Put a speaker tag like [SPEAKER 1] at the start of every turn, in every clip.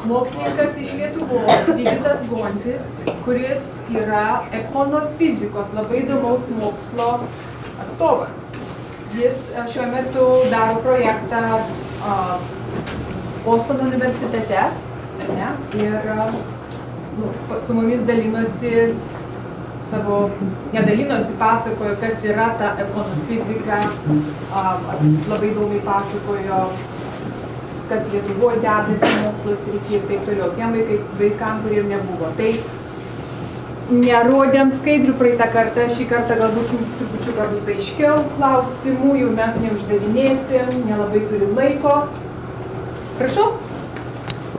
[SPEAKER 1] mokslininkas iš Lietuvos, Vygintas Gontis, kuris yra ekonomfizikos, labai įdomaus mokslo atstovas. Jis šiuo metu daro projektą Bostono universitete, ne? Ir su mumis dalinosi pasakojo, kas yra ta ekonomfizika, labai įdomiai pasakojo, kas Lietuvoje dedasi mokslo srityje ir taip toliau, tiem vaikam, kuriem nebuvo. Tai nerodėm skaidrių praeitą kartą, šį kartą galbūt trupučiuką bus aiškiau klausimų, jau mes neuždavinėsim, nelabai turim laiko. Prašau.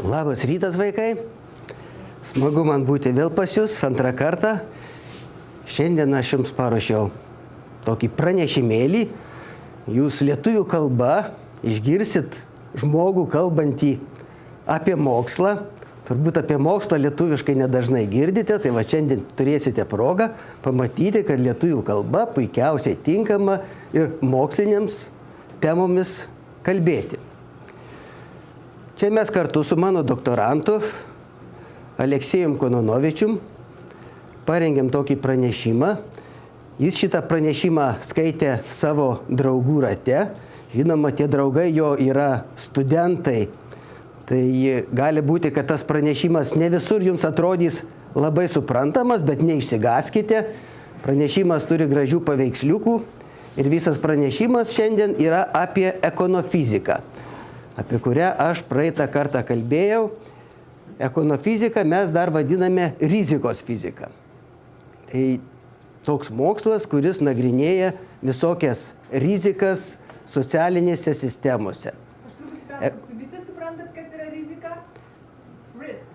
[SPEAKER 2] Labas rytas, vaikai. Smagu man būti vėl pas jūs antrą kartą. Šiandien aš jums paruošiau tokį pranešimėlį. Jūs lietuvių kalba išgirsit žmogų kalbantį apie mokslą. Turbūt apie mokslą lietuviškai nedažnai girdite, tai va šiandien turėsite progą pamatyti, kad lietuvių kalba puikiausiai tinkama ir mokslinėms temomis kalbėti. Čia mes kartu su mano doktorantu Aleksejum Kononovičium parengėm tokį pranešimą. Jis šitą pranešimą skaitė savo draugų rate. Žinoma, tie draugai jo yra studentai. Tai gali būti, kad tas pranešimas ne visur jums atrodys labai suprantamas, bet neišsigąskite. Pranešimas turi gražių paveiksliukų ir visas pranešimas šiandien yra apie ekonofiziką, apie kurią aš praeitą kartą kalbėjau. Ekonofiziką mes dar vadiname rizikos fiziką. Tai toks mokslas, kuris nagrinėja visokias rizikas socialinėse sistemose.
[SPEAKER 1] Visi suprantat, kas yra rizika? Risk.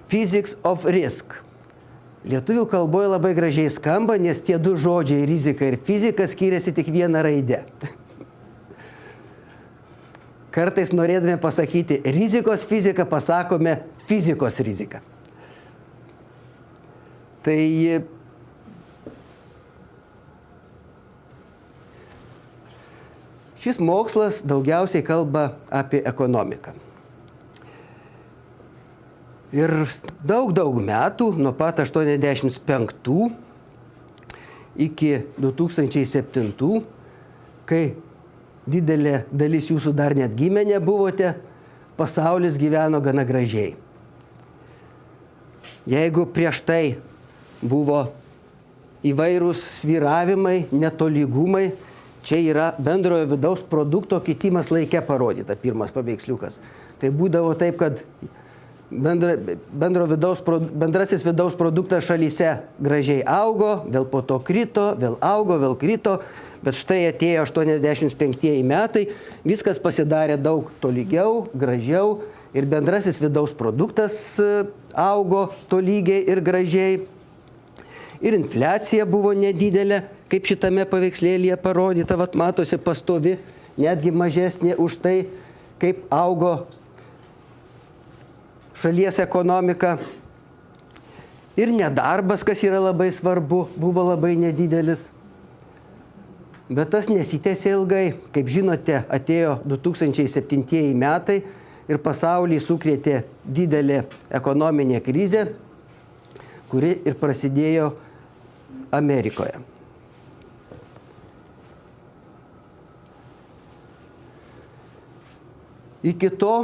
[SPEAKER 2] Physics of risk. Lietuvių kalboje labai gražiai skamba, nes tie du žodžiai rizika ir fizika skiriasi tik vieną raidę. Kartais norėdami pasakyti rizikos fizika, pasakome fizikos rizika. Tai šis mokslas daugiausiai kalba apie ekonomiką. Ir daug metų, nuo pat 85 iki 2007, kai didelė dalis jūsų dar net gimę nebuvote, pasaulis gyveno gana gražiai. Jeigu prieš tai buvo įvairūs svyravimai, netolygumai, čia yra bendrojo vidaus produkto kitimas laike parodyta, pirmas paveiksliukas. Tai būdavo taip, kad bendrasis vidaus produktas šalyse gražiai augo, vėl po to krito, vėl augo, vėl krito, bet štai atėjo 85 metai, viskas pasidarė daug tolygiau, gražiau ir bendrasis vidaus produktas augo tolygiai ir gražiai. Ir infliacija buvo nedidelė, kaip šitame paveikslėlyje parodyta, vat matosi pastovi, netgi mažesnė už tai, kaip augo šalies ekonomika. Ir nedarbas, kas yra labai svarbu, buvo labai nedidelis. Bet tas nesitęsė ilgai. Kaip žinote, atėjo 2007 metai ir pasaulį sukrėtė didelė ekonominė krizė, kuri ir prasidėjo Amerikoje. Iki to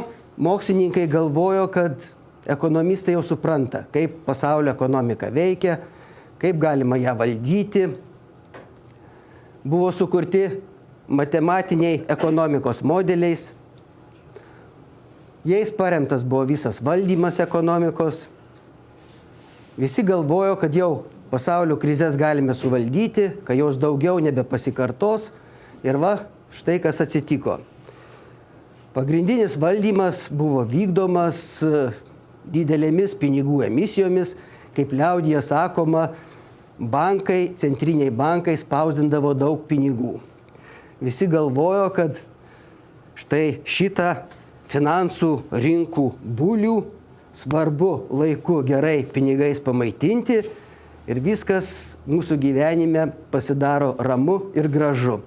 [SPEAKER 2] mokslininkai galvojo, kad ekonomistai jau supranta, kaip pasaulio ekonomika veikia, kaip galima ją valdyti. Buvo sukurti matematiniai ekonomikos modeliais. Jais paremtas buvo visas valdymas ekonomikos. Visi galvojo, kad jau pasaulio krizės galime suvaldyti, kad jos daugiau nebepasikartos. Ir va, štai kas atsitiko. Pagrindinis valdymas buvo vykdomas didelėmis pinigų emisijomis, kaip liaudyje sakoma, bankai, centriniai bankai spausdindavo daug pinigų. Visi galvojo, kad štai šitą finansų rinkų bulių svarbu laiku gerai pinigais pamaitinti ir viskas mūsų gyvenime pasidaro ramu ir gražu.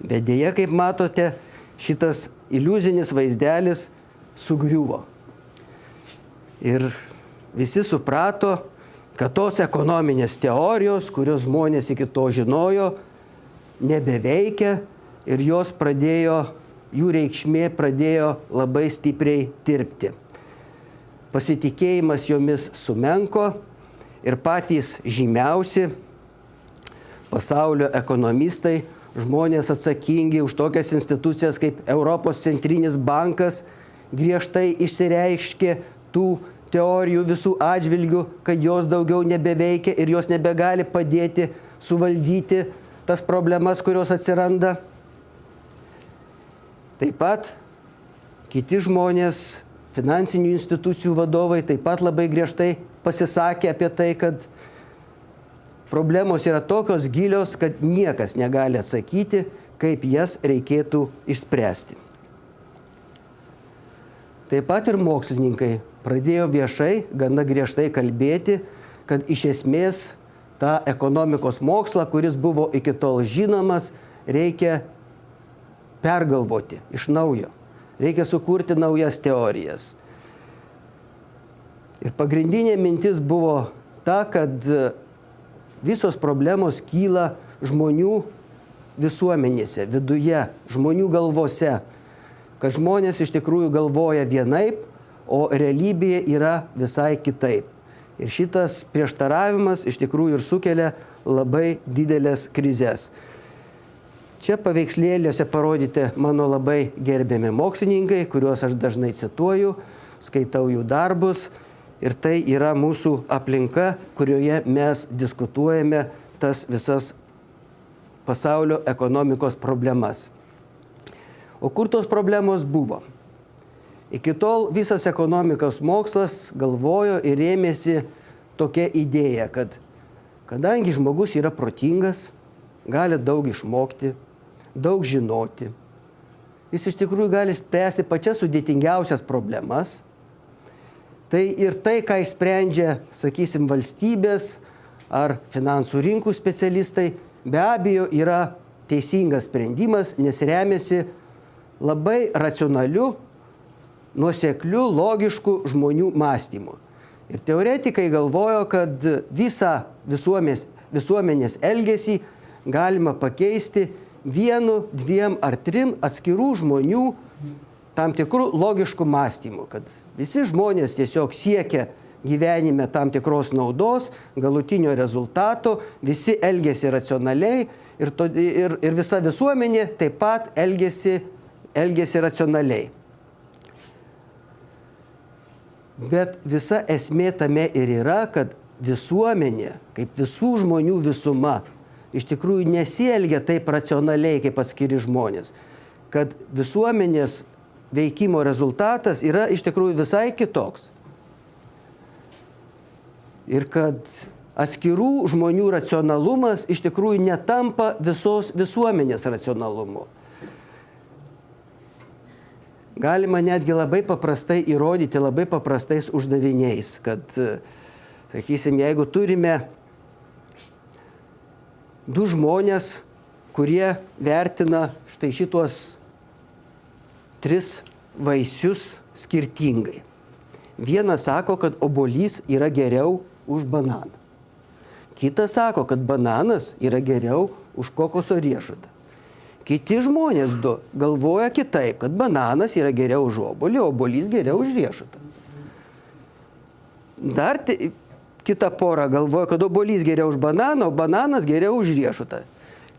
[SPEAKER 2] Bet deja, kaip matote, šitas iliuzinis vaizdelis sugriuvo. Ir visi suprato, kad tos ekonominės teorijos, kurios žmonės iki to žinojo, nebeveikia ir jų reikšmė pradėjo labai stipriai tirpti. Pasitikėjimas jomis sumenko ir patys žymiausi pasaulio ekonomistai, žmonės atsakingi už tokias institucijas kaip Europos centrinis bankas, griežtai išsireiškė tų teorijų visų atžvilgių, kad jos daugiau nebeveikia ir jos nebegali padėti suvaldyti tas problemas, kurios atsiranda. Taip pat kiti žmonės, finansinių institucijų vadovai taip pat labai griežtai pasisakė apie tai, kad problemos yra tokios gilios, kad niekas negali atsakyti, kaip jas reikėtų išspręsti. Taip pat ir mokslininkai pradėjo viešai gana griežtai kalbėti, kad iš esmės tą ekonomikos mokslą, kuris buvo iki tol žinomas, reikia pergalvoti iš naujo. Reikia sukurti naujas teorijas. Ir pagrindinė mintis buvo ta, kad visos problemos kyla žmonių visuomenėse, viduje, žmonių galvose, kad žmonės iš tikrųjų galvoja vienaip, o realybėje yra visai kitaip. Ir šitas prieštaravimas iš tikrųjų ir sukelia labai didelės krizės. Čia paveikslėliuose parodyti mano labai gerbiami mokslininkai, kuriuos aš dažnai cituoju, skaitau jų darbus. Ir tai yra mūsų aplinka, kurioje mes diskutuojame tas visas pasaulio ekonomikos problemas. O kur tos problemos buvo? Iki tol visas ekonomikos mokslas galvojo ir rėmėsi tokia idėja, kad kadangi žmogus yra protingas, gali daug išmokti, daug žinoti, jis iš tikrųjų gali spręsti pačias sudėtingiausias problemas, tai ir tai, ką išsprendžia, sakysim, valstybės ar finansų rinkų specialistai, be abejo yra teisingas sprendimas, nes remiasi labai racionaliu, nuosekliu, logišku žmonių mąstymu. Ir teoretikai galvojo, kad visą visuomenės elgesį galima pakeisti 1, 2 ar 3 atskirų žmonių tam tikrų logiškų mąstymų, kad visi žmonės tiesiog siekia gyvenime tam tikros naudos, galutinio rezultato, visi elgiasi racionaliai ir visa visuomenė taip pat elgiasi racionaliai. Bet visa esmė tame ir yra, kad visuomenė, kaip visų žmonių visuma, iš tikrųjų nesielgia taip racionaliai kaip atskiri žmonės, kad visuomenės veikimo rezultatas yra iš tikrųjų visai kitoks. Ir kad atskirų žmonių racionalumas iš tikrųjų netampa visos visuomenės racionalumu. Galima netgi labai paprastai įrodyti, labai paprastais uždaviniais, kad, sakysim, jeigu turime 2 žmonės, kurie vertina štai šitos 3 vaisius skirtingai. Vienas sako, kad obuolys yra geriau už bananą. Kitas sako, kad bananas yra geriau už kokoso riešutą. Kiti žmonės 2 galvoja kitaip, kad bananas yra geriau už obuolį, obuolys geriau už riešutą. Dar kita pora galvoja, kad obuolys geriau už bananą, o bananas geriau už riešutą.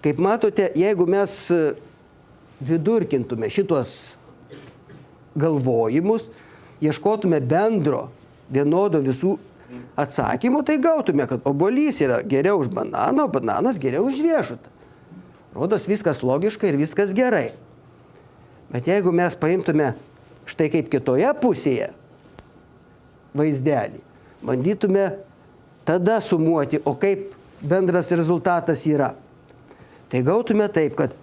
[SPEAKER 2] Kaip matote, jeigu mes vidurkintume šitos galvojimus, ieškotume bendro, vienodo visų atsakymų, tai gautume, kad obuolys yra geriau už bananą, o bananas geriau už riešutą. Rodos viskas logiška ir viskas gerai. Bet jeigu mes paimtume štai kaip kitoje pusėje vaizdelį, bandytume tada sumuoti, o kaip bendras rezultatas yra, tai gautume taip, kad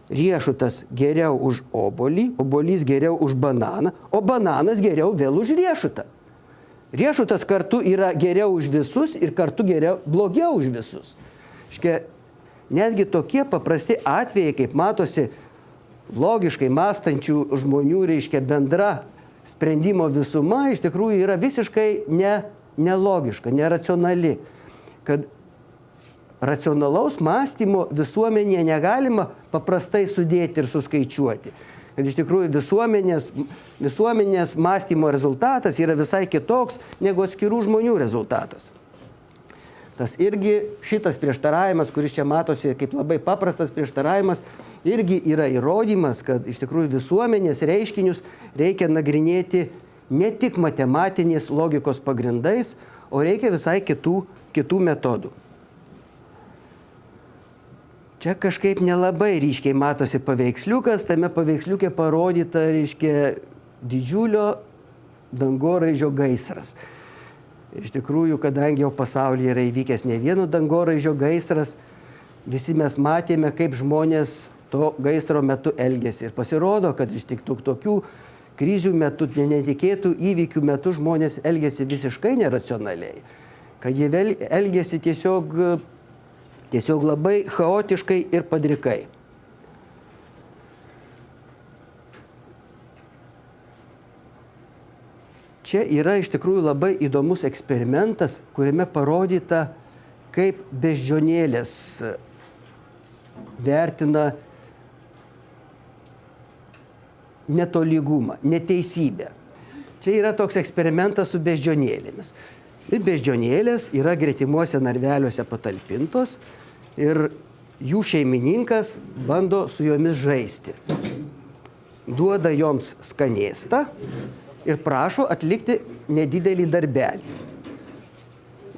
[SPEAKER 2] riešutas geriau už obuolį, obuolys geriau už bananą, o bananas geriau vėl už riešutą. Riešutas kartu yra geriau už visus ir kartu blogiau už visus. Netgi tokie paprasti atvejai, kaip matosi logiškai mąstančių žmonių, reiškia, bendra sprendimo visuma iš tikrųjų yra visiškai nelogiška, neracionali. Kad racionalaus mąstymo visuomenėje negalima paprastai sudėti ir suskaičiuoti. Kad iš tikrųjų visuomenės mąstymo rezultatas yra visai kitoks negu atskirų žmonių rezultatas. Tas irgi šitas prieštaravimas, kuris čia matosi kaip labai paprastas prieštaravimas, irgi yra įrodymas, kad iš tikrųjų visuomenės reiškinius reikia nagrinėti ne tik matematinės logikos pagrindais, o reikia visai kitų metodų. Čia kažkaip nelabai ryškiai matosi paveiksliukas, tame paveiksliuke parodyta, reiškia, didžiulio dangoraižio gaisras. Iš tikrųjų, kadangi jau pasaulyje yra įvykęs ne vieno dangoraižio gaisras, visi mes matėme, kaip žmonės to gaisro metu elgėsi. Ir pasirodo, kad iš tik tokių krizių metu, netikėtų įvykių metu žmonės elgėsi visiškai neracionaliai. Kad jie elgėsi tiesiog labai chaotiškai ir padrikai. Čia yra iš tikrųjų labai įdomus eksperimentas, kuriame parodyta, kaip beždžionėlės vertina netolygumą, neteisybę. Čia yra toks eksperimentas su beždžionėlėmis. Ir beždžionėlės yra gretimuose narveliuose patalpintos ir jų šeimininkas bando su jomis žaisti. Duoda joms skanėstą ir prašo atlikti nedidelį darbelį.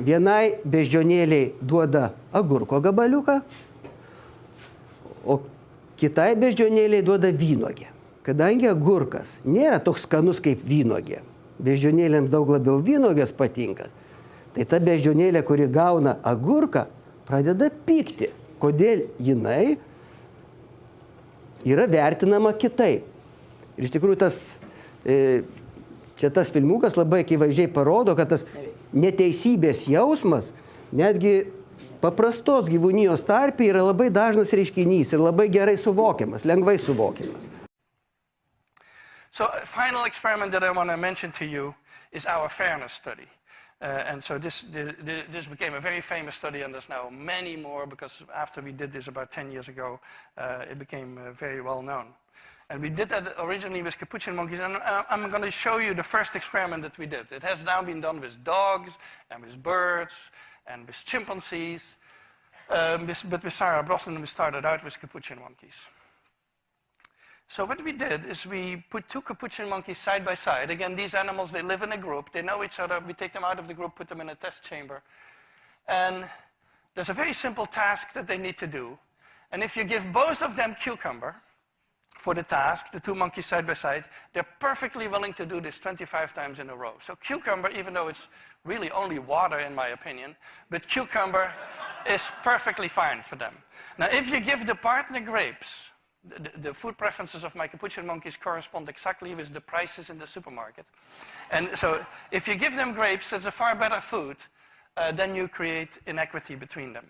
[SPEAKER 2] Vienai beždžionėliai duoda agurko gabaliuką, o kitai beždžionėliai duoda vynuogę. Kadangi agurkas nėra toks skanus kaip vynuogė, beždžionėlėms daug labiau vynuogės patinka, tai ta beždžionėlė, kuri gauna agurką, pradeda pykti, kodėl jinai yra vertinama kitaip. Ir iš tikrųjų tas filmukas labai akivaizdžiai parodo, kad tas neteisybės jausmas netgi paprastos gyvūnijos tarpe yra labai dažnas reiškinys ir labai gerai suvokiamas, lengvai suvokiamas.
[SPEAKER 3] So a final experiment that I want to mention to you is our fairness study. And so this became a very famous study, and there's now many more, because after we did this about 10 years ago, it became very well known. And we did that originally with capuchin monkeys, and I'm going to show you the first experiment that we did. It has now been done with dogs, and with birds, and with chimpanzees, but with Sarah Brosnan we started out with capuchin monkeys. So what we did is we put two capuchin monkeys side by side. Again, these animals, they live in a group. They know each other. We take them out of the group, put them in a test chamber. And there's a very simple task that they need to do. And if you give both of them cucumber for the task, the two monkeys side by side, they're perfectly willing to do this 25 times in a row. So cucumber, even though it's really only water in my opinion, but cucumber is perfectly fine for them. Now, if you give the partner grapes, the food preferences of my capuchin monkeys correspond exactly with the prices in the supermarket. And so if you give them grapes, that's a far better food, then you create inequity between them.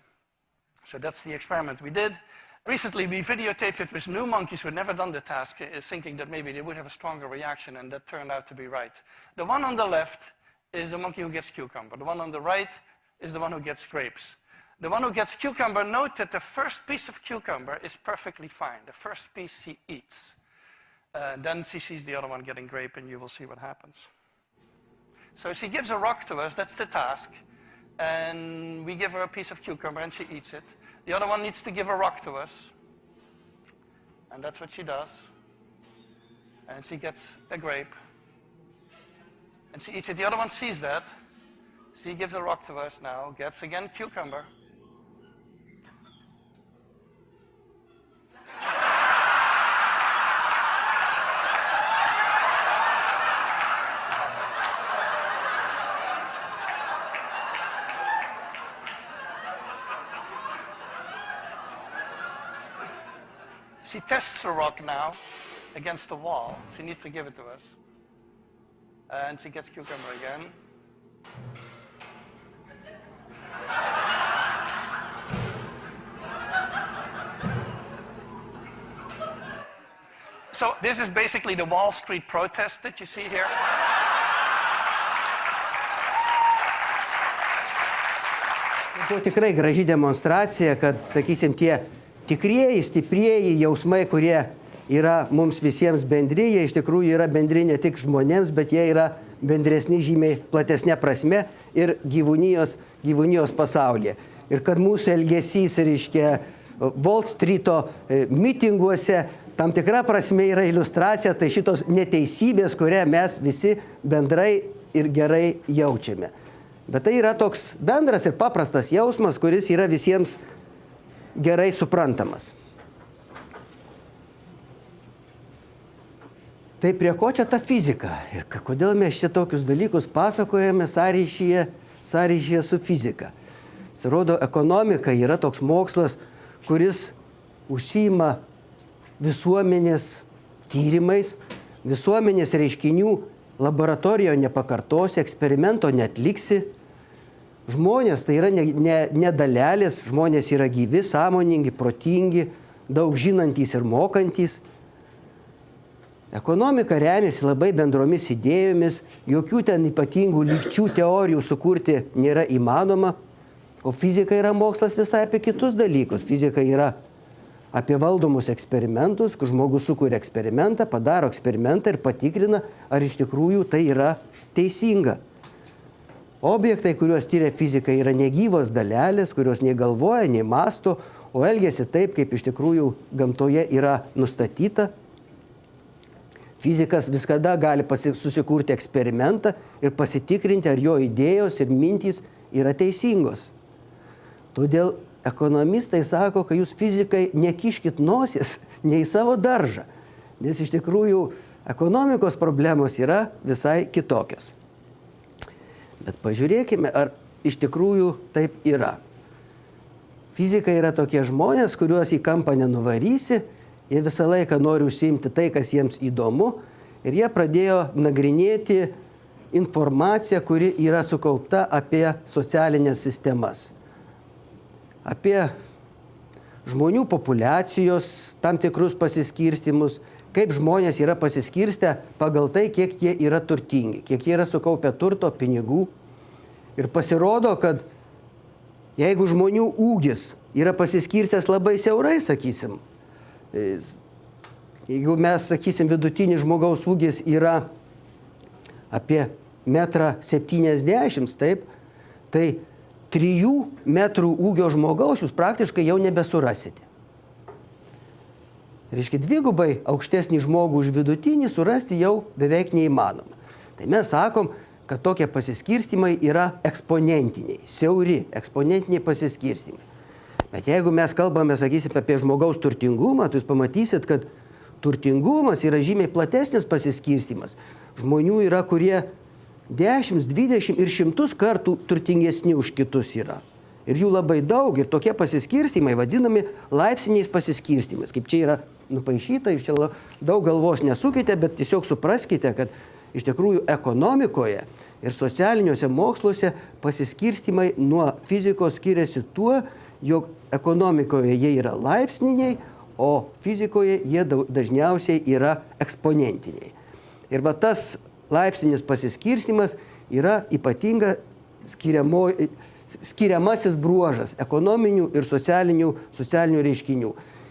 [SPEAKER 3] So that's the experiment we did. Recently, we videotaped it with new monkeys who had never done the task, thinking that maybe they would have a stronger reaction, and that turned out to be right. The one on the left is the monkey who gets cucumber. The one on the right is the one who gets grapes. The one who gets cucumber, note that the first piece of cucumber is perfectly fine. The first piece she eats. Then she sees the other one getting grape, and you will see what happens. So she gives a rock to us, that's the task. And we give her a piece of cucumber, and she eats it. The other one needs to give a rock to us. And that's what she does. And she gets a grape. And she eats it. The other one sees that. She gives a rock to us now, gets again cucumber. She tests the rock now against the wall. She needs to give it to us. And she gets cucumber again. So this is basically the Wall Street protest that you see here.
[SPEAKER 2] Tai tikrai graži demonstracija, kad, sakysim, tie tikrieji, stiprieji jausmai, kurie yra mums visiems bendri, jie iš tikrųjų yra bendri ne tik žmonėms, bet jie yra bendresni žymiai platesnė prasme ir gyvūnijos pasaulyje. Ir kad mūsų elgesys, reiškia, Wall Street'o mitinguose tam tikra prasme yra iliustracija, tai šitos neteisybės, kurią mes visi bendrai ir gerai jaučiame. Bet tai yra toks bendras ir paprastas jausmas, kuris yra visiems gerai suprantamas. Tai prie ko čia ta fizika? Ir kodėl mes čia tokius dalykus pasakojame sąryšyje su fizika? Pasirodo, ekonomika yra toks mokslas, kuris užsiima visuomenės tyrimais, visuomenės reiškinių laboratorijoje nepakartosi, eksperimento netliksi. Žmonės tai yra ne dalelės, žmonės yra gyvi, sąmoningi, protingi, daug žinantys ir mokantys. Ekonomika remiasi labai bendromis idėjomis, jokių ten ypatingų lygčių teorijų sukurti nėra įmanoma, o fizika yra mokslas visai apie kitus dalykus. Fizika yra apie valdomus eksperimentus, kur žmogus sukuria eksperimentą, padaro eksperimentą ir patikrina, ar iš tikrųjų tai yra teisinga. Objektai, kuriuos tyria fizika, yra negyvos dalelės, kurios nei galvoja, nei masto, o elgiasi taip, kaip iš tikrųjų gamtoje yra nustatyta. Fizikas visada gali susikurti eksperimentą ir pasitikrinti, ar jo idėjos ir mintys yra teisingos. Todėl ekonomistai sako, kad jūs fizikai nekiškit nosies nei savo daržą, nes iš tikrųjų ekonomikos problemos yra visai kitokios. Bet pažiūrėkime, ar iš tikrųjų taip yra. Fizika yra tokie žmonės, kuriuos į kampą nenuvarysi, jie visą laiką nori užsiimti tai, kas jiems įdomu, ir jie pradėjo nagrinėti informaciją, kuri yra sukaupta apie socialinės sistemas. Apie žmonių populiacijos tam tikrus pasiskirstimus, kaip žmonės yra pasiskirstę pagal tai, kiek jie yra turtingi, kiek jie yra sukaupę turto, pinigų. Ir pasirodo, kad jeigu žmonių ūgis yra pasiskirstęs labai siaurai, sakysim, jeigu mes, sakysim, vidutinis žmogaus ūgis yra apie 1,70 m, taip, tai 3 metrų ūgio žmogaus jūs praktiškai jau nebesurasite. Reiškia, dvigubai aukštesnį žmogų už vidutinį surasti jau beveik neįmanoma. Tai mes sakom, kad tokie pasiskirstimai yra eksponentiniai, siauri, eksponentiniai pasiskirstimai. Bet jeigu mes kalbame, sakysim, apie žmogaus turtingumą, tai jūs pamatysit, kad turtingumas yra žymiai platesnis pasiskirstimas. Žmonių yra, kurie 10, 20 ir 100 kartų turtingesni už kitus yra. Ir jų labai daug, ir tokie pasiskirstimai vadinami laipsniais pasiskirstimais. Kaip čia yra nupaišyta, jūs čia daug galvos nesukite, bet tiesiog supraskite, kad iš tikrųjų ekonomikoje ir socialiniuose moksluose pasiskirstimai nuo fizikos skiriasi tuo, jog ekonomikoje jie yra laipsniniai, o fizikoje jie dažniausiai yra eksponentiniai. Ir va tas laipsninis pasiskirstimas yra ypatinga skiriamasis bruožas ekonominių ir socialinių reiškinių.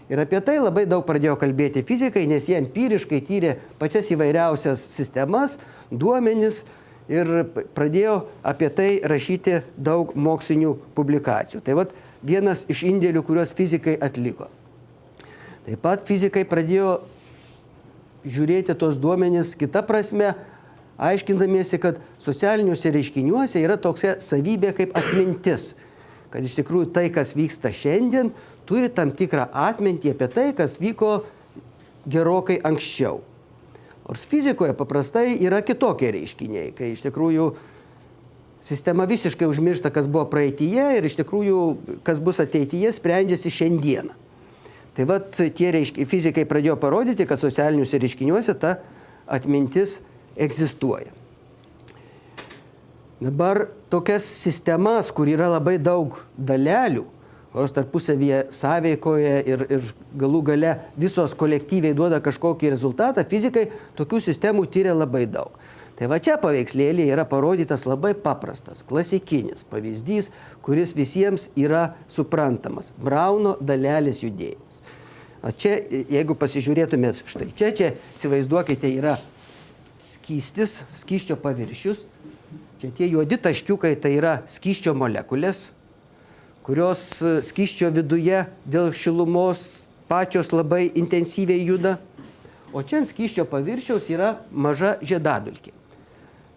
[SPEAKER 2] Ir apie tai labai daug pradėjo kalbėti fizikai, nes jie empiriškai tyrė pačias įvairiausias sistemas, duomenis ir pradėjo apie tai rašyti daug mokslinių publikacijų. Tai vat vienas iš indėlių, kuriuos fizikai atliko. Taip pat fizikai pradėjo žiūrėti tos duomenis kitą prasme, aiškindamiesi, kad socialiniuose reiškiniuose yra tokia savybė kaip atmintis. Kad iš tikrųjų tai, kas vyksta šiandien, turi tam tikrą atmintį apie tai, kas vyko gerokai anksčiau. Nors fizikoje paprastai yra kitokie reiškiniai, kai iš tikrųjų sistema visiškai užmiršta, kas buvo praeityje ir iš tikrųjų, kas bus ateityje, sprendžiasi šiandieną. Tai vat tie fizikai pradėjo parodyti, kad socialiniuose reiškiniuose ta atmintis egzistuoja. Dabar tokias sistemas, kur yra labai daug dalelių, kurios tarpusavyje sąveikoje ir galų gale visos kolektyviai duoda kažkokį rezultatą, fizikai tokių sistemų tyria labai daug. Tai va čia paveikslėlėje yra parodytas labai paprastas, klasikinis pavyzdys, kuris visiems yra suprantamas. Brauno dalelės judėjimas. O čia, jeigu pasižiūrėtumėt, štai čia įsivaizduokite, yra skystis, skysčio paviršius. Čia tie juodi taškiukai tai yra skysčio molekulės, kurios skysčio viduje dėl šilumos pačios labai intensyviai juda. O čia ant skysčio paviršiaus yra maža žiedadulkė.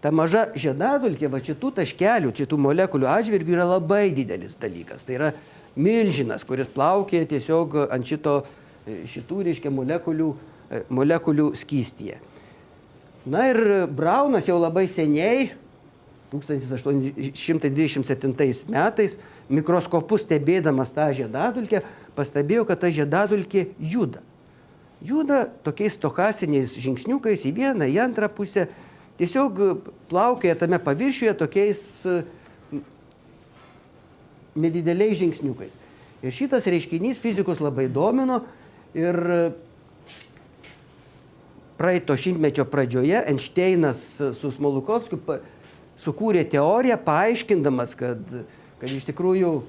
[SPEAKER 2] Ta maža žiedadulkė, va šitų taškelių, šitų molekulių atžvilgių yra labai didelis dalykas. Tai yra milžinas, kuris plaukė tiesiog ant šitų reiškia molekulių skystyje. Na ir Braunas jau labai seniai, 1827 metais, mikroskopu stebėdamas tą žiedadulkę, pastebėjo, kad ta žiedadulkė juda. Juda tokiais stochastiniais žingsniukais į vieną, į antrą pusę, tiesiog plaukioja tame paviršiuje tokiais nedideliais žingsniukais. Ir šitas reiškinys fizikus labai domino ir praeito šimtmečio pradžioje Einšteinas su Smoluchovskiu sukūrė teoriją, paaiškindamas, kad iš tikrųjų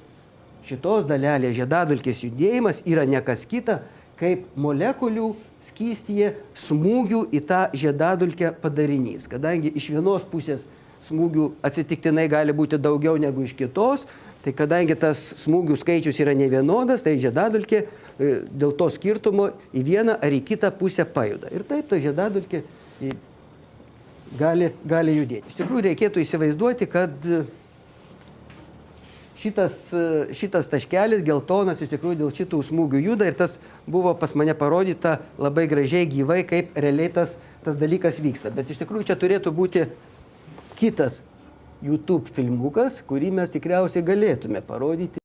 [SPEAKER 2] šitos dalelės žiedadulkės judėjimas yra ne kas kita, kaip molekulių skystyje smūgių į tą žiedadulkę padarinys. Kadangi iš vienos pusės smūgių atsitiktinai gali būti daugiau negu iš kitos, tai kadangi tas smūgių skaičius yra nevienodas, tai žiedadulkė dėl to skirtumo į vieną ar į kitą pusę pajuda. Ir taip ta žiedadulkė gali judėti. Iš tikrųjų reikėtų įsivaizduoti, kad šitas taškelis geltonas iš tikrųjų dėl šitų smūgių juda ir tas buvo pas mane parodyta labai gražiai gyvai, kaip realiai tas dalykas vyksta. Bet iš tikrųjų čia turėtų būti kitas YouTube filmukas, kurį mes tikriausiai galėtume parodyti.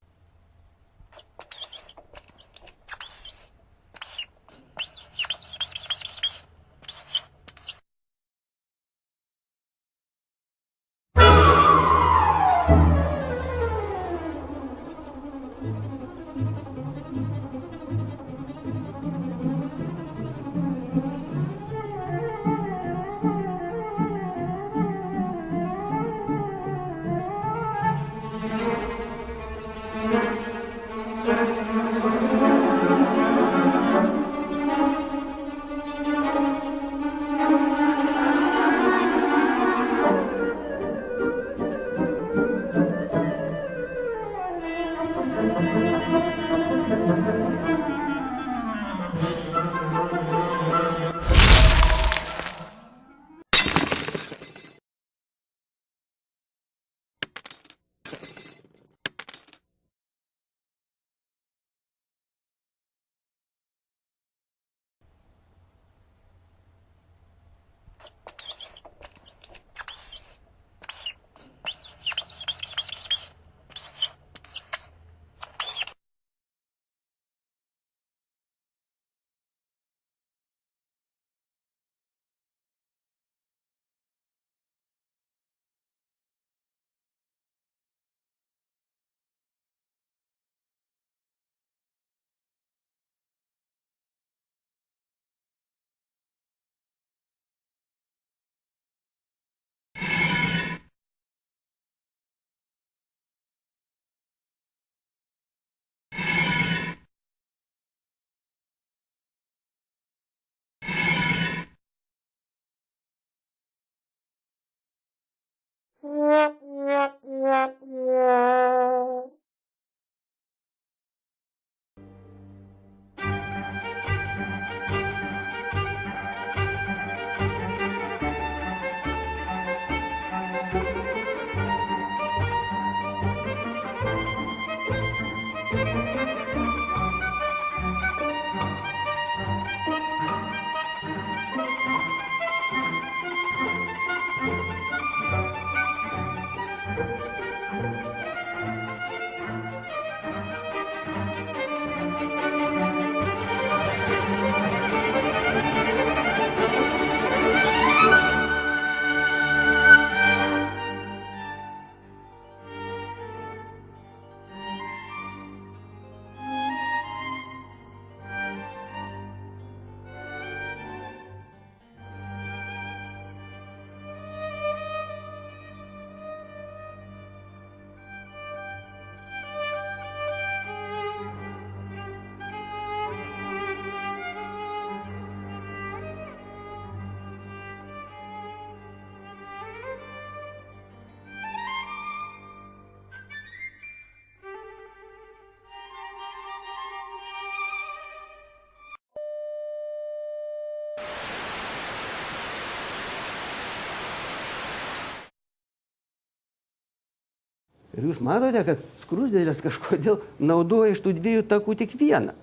[SPEAKER 2] Ir jūs matote, kad skruzdėlės kažkodėl naudoja iš tų dviejų takų tik vieną.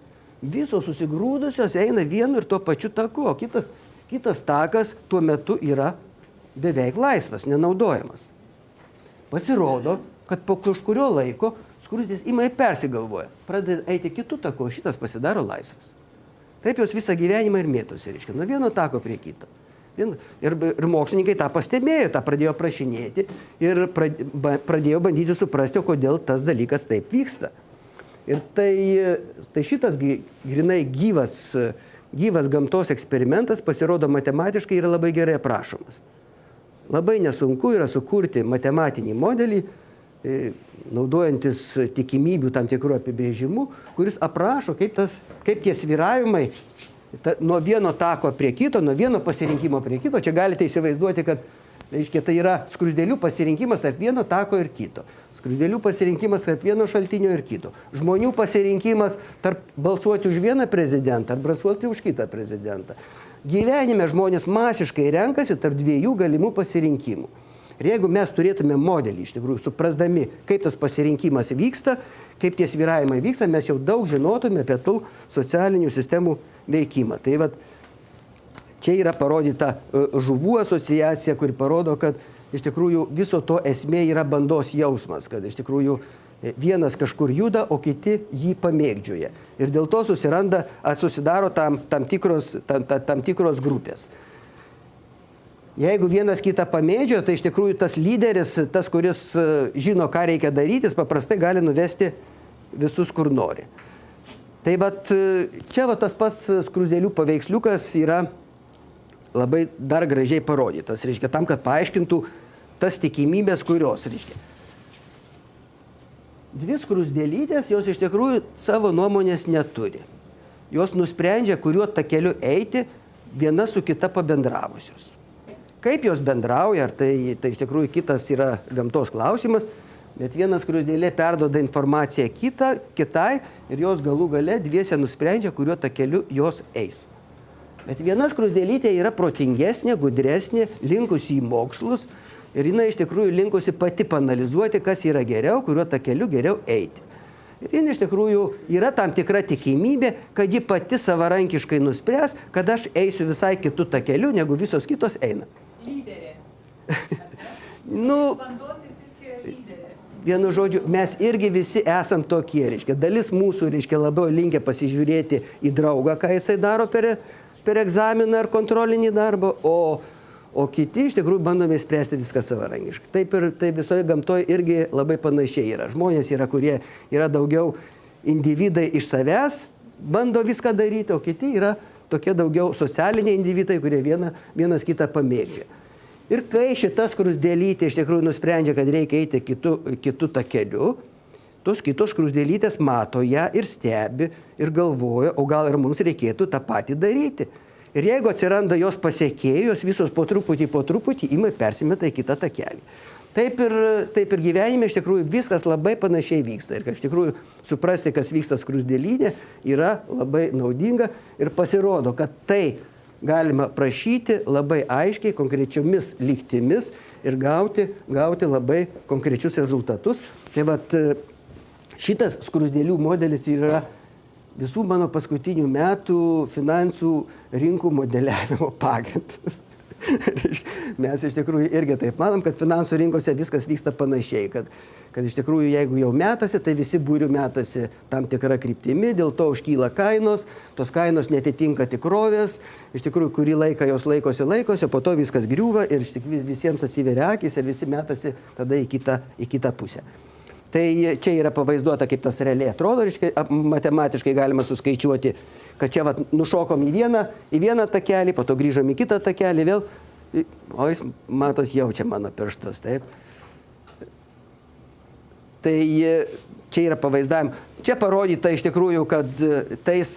[SPEAKER 2] Visos susigrūdusios eina vienu ir tuo pačiu taku, o kitas takas tuo metu yra beveik laisvas, nenaudojamas. Pasirodo, kad po kažkurio laiko skruzdės ima ir persigalvoja, pradeda eiti kitų takų, o šitas pasidaro laisvas. Taip jos visą gyvenimą ir mėtosi, reiškia, nuo vieno tako prie kito. Ir mokslininkai tą pastebėjo, tą pradėjo prašinėti ir pradėjo bandyti suprasti, kodėl tas dalykas taip vyksta. Ir tai šitas grinai gyvas gamtos eksperimentas pasirodo matematiškai yra labai gerai aprašomas. Labai nesunku yra sukurti matematinį modelį, naudojantis tikimybių tam tikrų apibrėžimų, kuris aprašo, kaip tie svyravimai nuo vieno tako prie kito, nuo vieno pasirinkimo prie kito. Čia galite įsivaizduoti, kad tai yra skruzdėlių pasirinkimas tarp vieno tako ir kito. Skruzdėlių pasirinkimas tarp vieno šaltinio ir kito. Žmonių pasirinkimas tarp balsuoti už vieną prezidentą ar balsuoti už kitą prezidentą. Gyvenime žmonės masiškai renkasi tarp dviejų galimų pasirinkimų. Ir jeigu mes turėtume modelį, iš tikrųjų, suprasdami, kaip tas pasirinkimas vyksta, kaip tie svyravimai vyksta, mes jau daug žinotume apie tų socialinių sistemų veikimą. Tai vat, čia yra parodyta žuvų asociacija, kuri parodo, kad iš tikrųjų viso to esmė yra bandos jausmas, kad iš tikrųjų vienas kažkur juda, o kiti jį pamėgdžioja. Ir dėl to susidaro tam tikros grupės. Jeigu vienas kitą pamėdžio, tai iš tikrųjų tas lyderis, tas, kuris žino, ką reikia daryti, jis paprastai gali nuvesti visus, kur nori. Tai vat, čia tas pats skruzdėlių paveiksliukas yra labai dar gražiai parodytas, reiškia, tam, kad paaiškintų tas tikimybės, kurios, reiškia. Dvi skruzdėlytės, jos iš tikrųjų savo nuomonės neturi. Jos nusprendžia, kuriuo takeliu eiti, viena su kita pabendravusios. Kaip jos bendrauja, ar tai iš tikrųjų kitas yra gamtos klausimas, bet vienas skruzdėlė perduoda informaciją kitai ir jos galų gale dviese nusprendžia, kuriuo takeliu jos eis. Bet viena skruzdėlytė yra protingesnė, gudresnė, linkusi į mokslus ir jinai iš tikrųjų linkusi pati paanalizuoti, kas yra geriau, kuriuo takeliu geriau eiti. Ir jin iš tikrųjų yra tam tikra tikimybė, kad ji pati savarankiškai nuspręs, kad aš eisiu visai kitų takeliu, negu visos kitos eina.
[SPEAKER 1] Lyderė. Bandos įsiskiria lyderė.
[SPEAKER 2] Vienu žodžiu, mes irgi visi esam tokie, reiškia. Dalis mūsų, reiškia, labiau linkę pasižiūrėti į draugą, ką jisai daro per egzaminą ar kontrolinį darbą, o kiti iš tikrųjų bandome spręsti viską savarankiškai. Taip ir tai visoje gamtoje irgi labai panašiai yra. Žmonės yra, kurie yra daugiau individai iš savęs, bando viską daryti, o kiti yra tokie daugiau socialiniai individai, kurie vienas kitą pamėgdžia. Ir kai šita skruzdėlytė iš tikrųjų nusprendžia, kad reikia eiti kitų takeliu, tos kitos skruzdėlytės mato ją ir stebi ir galvoja, o gal ir mums reikėtų tą patį daryti. Ir jeigu atsiranda jos pasekėjų, jos visos po truputį ima persimeta į kitą takelį. Taip ir gyvenime iš tikrųjų viskas labai panašiai vyksta. Ir kad iš tikrųjų suprasti, kas vyksta skruzdėlyne, yra labai naudinga ir pasirodo, kad tai galima prašyti labai aiškiai, konkrečiomis lygtimis ir gauti labai konkrečius rezultatus. Tai vat šitas skruzdėlių modelis yra visų mano paskutinių metų finansų rinkų modeliavimo pagrindas. Mes iš tikrųjų irgi taip manom, kad finansų rinkose viskas vyksta panašiai, kad iš tikrųjų jeigu jau metasi, tai visi būrių metasi tam tikrą kryptimi, dėl to užkyla kainos, tos kainos netitinka tikrovės, iš tikrųjų kurį laiką jos laikosi, po to viskas griūva ir visiems atsiveria akis ir visi metasi tada į kitą pusę. Tai čia yra pavaizduota, kaip tas realiai atrodo, matematiškai galima suskaičiuoti, kad čia nušokom į vieną takelį, po to grįžom į kitą takelį vėl, o jis, matos, jaučia mano pirštus, taip. Tai čia yra pavaizdavim. Čia parodyta iš tikrųjų, kad tais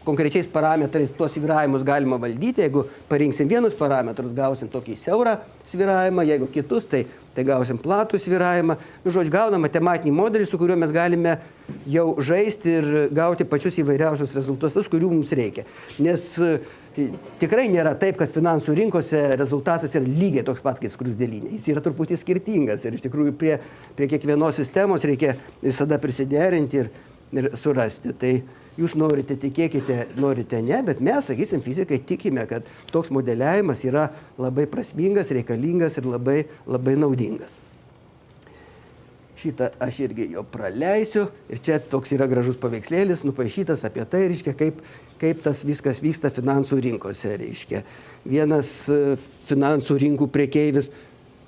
[SPEAKER 2] konkrečiais parametrais tuos svyravimus galima valdyti. Jeigu parinksim vienus parametrus, gausim tokį siaurą svyravimą, jeigu kitus, tai tai gausim platų svyravimą. Nu, žodžiu, gaunam matematinį modelį, su kuriuo mes galime jau žaisti ir gauti pačius įvairiausius rezultatus, kurių mums reikia. Nes tikrai nėra taip, kad finansų rinkose rezultatas yra lygiai toks pat kaip skruzdėlynė. Jis yra truputį skirtingas ir iš tikrųjų prie kiekvienos sistemos reikia visada prisiderinti ir surasti. Tai jūs norite, tikėkite, norite ne, bet mes, sakysim, fizikai tikime, kad toks modeliavimas yra labai prasmingas, reikalingas ir labai, labai naudingas. Šitą aš irgi jo praleisiu ir čia toks yra gražus paveikslėlis, nupaišytas apie tai, reiškia, kaip tas viskas vyksta finansų rinkose, reiškia. Vienas finansų rinkų prekeivis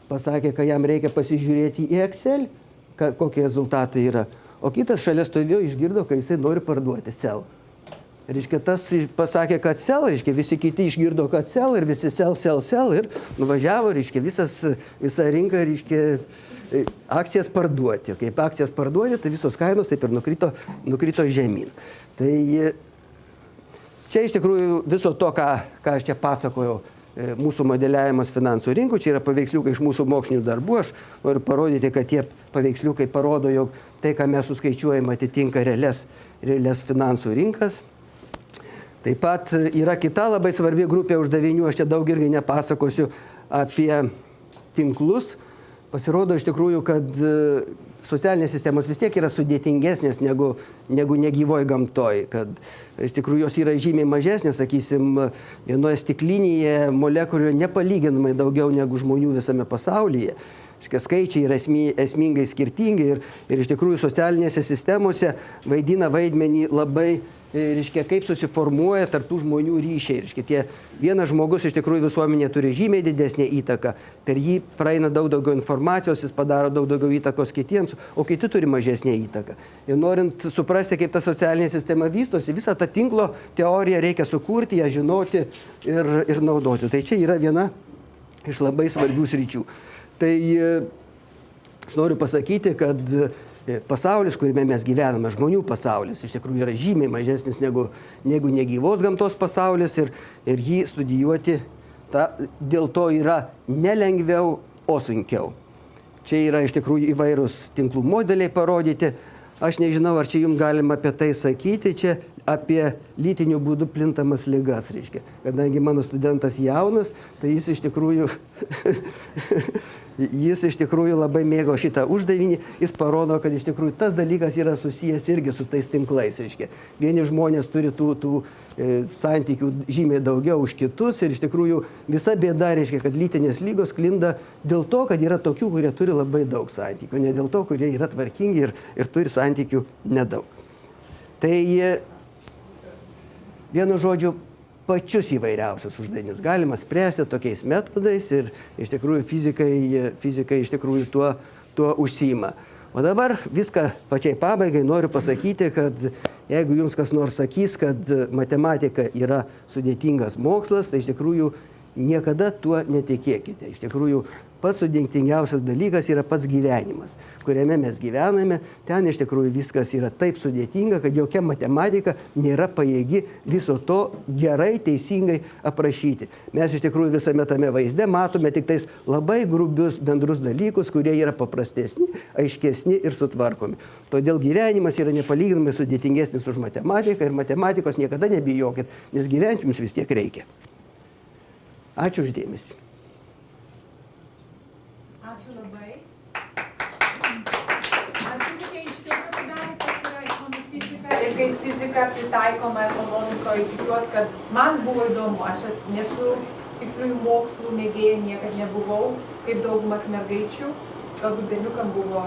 [SPEAKER 2] pasakė, kad jam reikia pasižiūrėti į Excel, kokie rezultatai yra. O kitas šalia stovėjo, išgirdo, kad jisai nori parduoti sell. Reiškia, tas pasakė, kad sell, reiškia, visi kiti išgirdo, kad sell ir visi sell ir nuvažiavo, reiškia, visa rinka, reiškia, akcijas parduoti. Kaip akcijas parduoti, tai visos kainos taip ir nukrito žemyn. Tai čia iš tikrųjų viso to, ką aš čia pasakojau, mūsų modeliavimas finansų rinkų, čia yra paveiksliukai iš mūsų mokslinių darbų. Aš noriu parodyti, kad tie paveiksliukai parodo, jog tai, ką mes suskaičiuojame, atitinka realias finansų rinkas. Taip pat yra kita labai svarbi grupė uždavinių, aš čia daug irgi nepasakosiu apie tinklus. Pasirodo iš tikrųjų, kad socialinės sistemos vis tiek yra sudėtingesnės negu negyvoj gamtoj, kad iš tikrųjų jos yra žymiai mažesnės, sakysim, vienoje stiklinėje molekulių nepalyginamai daugiau negu žmonių visame pasaulyje. Skaičiai yra esmingai skirtingi ir iš tikrųjų socialinėse sistemose vaidina vaidmenį labai, kaip susiformuoja tarptų žmonių ryšiai. Vienas žmogus iš tikrųjų visuomenė turi žymiai didesnę įtaką, per jį praeina daug daugiau informacijos, jis padaro daug daugiau įtakos kitiems, o kiti turi mažesnę įtaką. Ir norint suprasti, kaip ta socialinė sistema vystosi, visą tą tinklo teoriją reikia sukurti, ją žinoti ir naudoti. Tai čia yra viena iš labai svarbių sričių. Tai aš noriu pasakyti, kad pasaulis, kuriame mes gyvename, žmonių pasaulis, iš tikrųjų yra žymiai mažesnis negu negyvos gamtos pasaulis ir jį studijuoti dėl to yra nelengviau, o sunkiau. Čia yra iš tikrųjų įvairūs tinklų modeliai parodyti. Aš nežinau, ar čia jums galima apie tai sakyti, čia apie lytinių būdų plintamas ligas, reiškia. Kadangi mano studentas jaunas, tai jis iš tikrųjų labai mėgo šitą uždavinį. Jis parodo, kad iš tikrųjų tas dalykas yra susijęs irgi su tais tinklais, reiškia. Vieni žmonės turi tų santykių žymiai daugiau už kitus ir iš tikrųjų visa bėda, reiškia, kad lytinės lygos sklinda dėl to, kad yra tokių, kurie turi labai daug santykių, ne dėl to, kurie yra tvarkingi ir turi santykių nedaug. Tai vienu žodžiu, pačius įvairiausius uždavinius galima spręsti tokiais metodais ir iš tikrųjų fizikai iš tikrųjų tuo užsiima. O dabar viską pačiai pabaigai noriu pasakyti, kad jeigu jums kas nors sakys, kad matematika yra sudėtingas mokslas, tai iš tikrųjų niekada tuo netikėkite. Iš tikrųjų, pats sudėtingiausias dalykas yra pats gyvenimas, kuriame mes gyvename. Ten iš tikrųjų viskas yra taip sudėtinga, kad jokia matematika nėra pajėgi viso to gerai, teisingai aprašyti. Mes iš tikrųjų visame tame vaizde matome tik tais labai grubius bendrus dalykus, kurie yra paprastesni, aiškesni ir sutvarkomi. Todėl gyvenimas yra nepalyginamai sudėtingesnis už matematiką ir matematikos niekada nebijokit, nes gyventi jums vis tiek reikia. Ačiū uždėmesį.
[SPEAKER 1] Ačiū labai. Ar turite aiškiau pasidaryti, kas yra ekonomika ir kaip fizika pritaikoma ekonomikoje? Tikiuosi, kad man buvo įdomu. Aš nesu tiksliųjų mokslų mėgėja, niekad nebuvau, kaip daugumas mergaičių. Galbūt berniukam buvo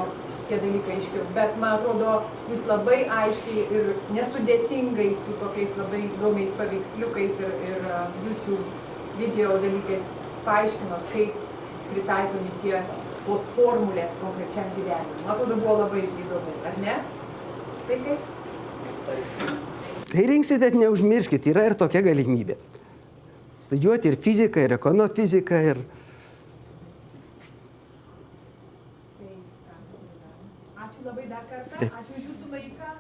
[SPEAKER 1] tie dalykai aiškiau. Bet man atrodo, jūs labai aiškiai ir nesudėtingai su tokiais labai įdomiais paveiksliukais ir YouTube video dalykais paaiškinot, kaip pritaikomi tos formulės konkrečiam gyvenimui. Man atrodo, buvo labai įdomu, ar ne? Tai kaip?
[SPEAKER 2] Kai rinksite, neužmirškit, yra ir tokia galimybė. Studijuoti ir fiziką, ir ekonofiziką, ir...
[SPEAKER 1] Ačiū labai dar kartą, ačiū už jūsų laiką.